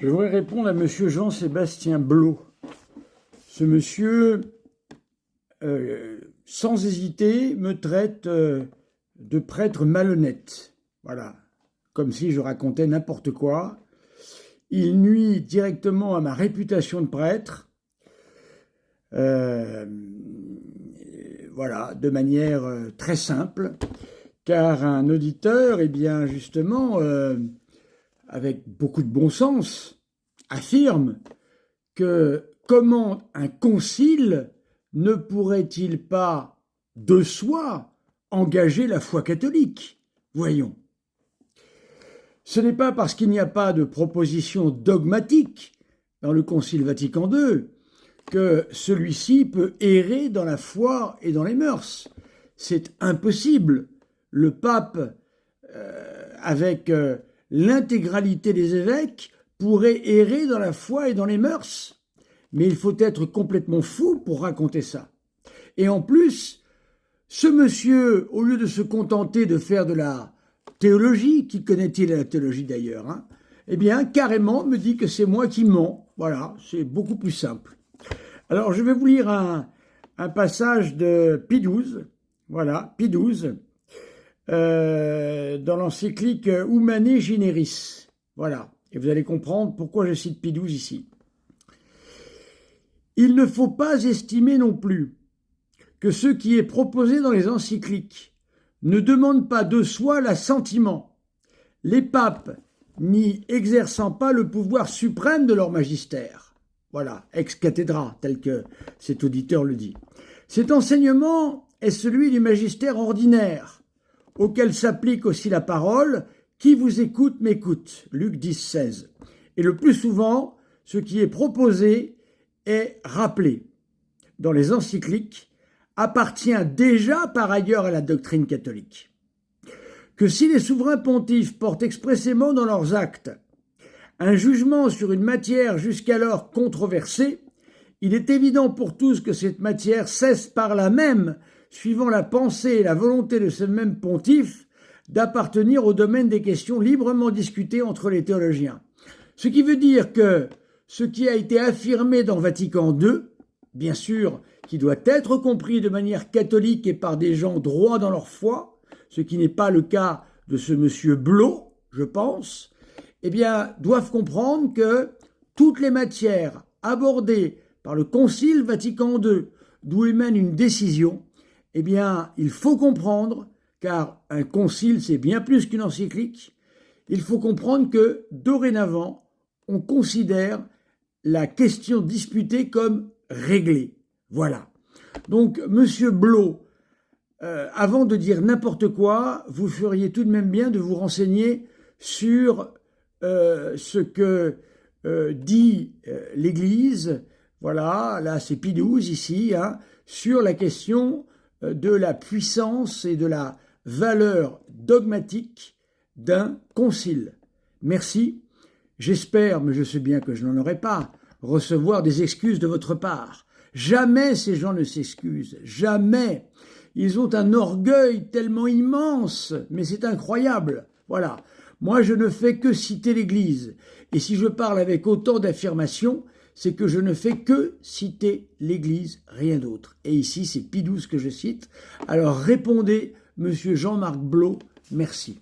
Je voudrais répondre à monsieur Jean-Sébastien Blot. Ce monsieur, sans hésiter, me traite de prêtre malhonnête. Voilà, comme si je racontais n'importe quoi. Il nuit directement à ma réputation de prêtre. Voilà, de manière très simple, car un auditeur, eh bien justement, avec beaucoup de bon sens, affirme que comment un concile ne pourrait-il pas de soi engager la foi catholique? Voyons. Ce n'est pas parce qu'il n'y a pas de proposition dogmatique dans le Concile Vatican II que celui-ci peut errer dans la foi et dans les mœurs. C'est impossible. Le pape, avec l'intégralité des évêques, pourrait errer dans la foi et dans les mœurs. Mais il faut être complètement fou pour raconter ça. Et en plus, ce monsieur, au lieu de se contenter de faire de la théologie, qui connaît-il la théologie d'ailleurs, hein, eh bien, carrément me dit que c'est moi qui mens. Voilà, c'est beaucoup plus simple. Alors, je vais vous lire un passage de Pie XII, voilà, Pie XII, dans l'encyclique Humanae Generis. Voilà, et vous allez comprendre pourquoi je cite Pie XII ici. Il ne faut pas estimer non plus que ce qui est proposé dans les encycliques ne demande pas de soi l'assentiment, les papes n'y exerçant pas le pouvoir suprême de leur magistère. Voilà, ex cathedra, tel que cet auditeur le dit. Cet enseignement est celui du magistère ordinaire, auquel s'applique aussi la parole « Qui vous écoute m'écoute » Luc 10, 16. Et le plus souvent, ce qui est proposé est rappelé dans les encycliques, appartient déjà par ailleurs à la doctrine catholique. Que si les souverains pontifes portent expressément dans leurs actes un jugement sur une matière jusqu'alors controversée, il est évident pour tous que cette matière cesse par là même, suivant la pensée et la volonté de ce même pontife, d'appartenir au domaine des questions librement discutées entre les théologiens. Ce qui veut dire que ce qui a été affirmé dans Vatican II, bien sûr, qui doit être compris de manière catholique et par des gens droits dans leur foi, ce qui n'est pas le cas de ce monsieur Blot, je pense, eh bien, doivent comprendre que toutes les matières abordées par le Concile Vatican II, d'où émane une décision, eh bien, il faut comprendre, car un concile, c'est bien plus qu'une encyclique, il faut comprendre que, dorénavant, on considère la question disputée comme réglée. Voilà. Donc, monsieur Blot, avant de dire n'importe quoi, vous feriez tout de même bien de vous renseigner sur ce que dit l'Église, voilà, là c'est Pie XII ici, hein, sur la question de la puissance et de la valeur dogmatique d'un concile. Merci. J'espère, mais je sais bien que je n'en aurai pas, recevoir des excuses de votre part. Jamais ces gens ne s'excusent, jamais. Ils ont un orgueil tellement immense, mais c'est incroyable. Voilà. Moi, je ne fais que citer l'Église. Et si je parle avec autant d'affirmation, c'est que je ne fais que citer l'Église, rien d'autre. Et ici, c'est Pie XII que je cite. Alors répondez, monsieur Jean-Marc Blot, merci.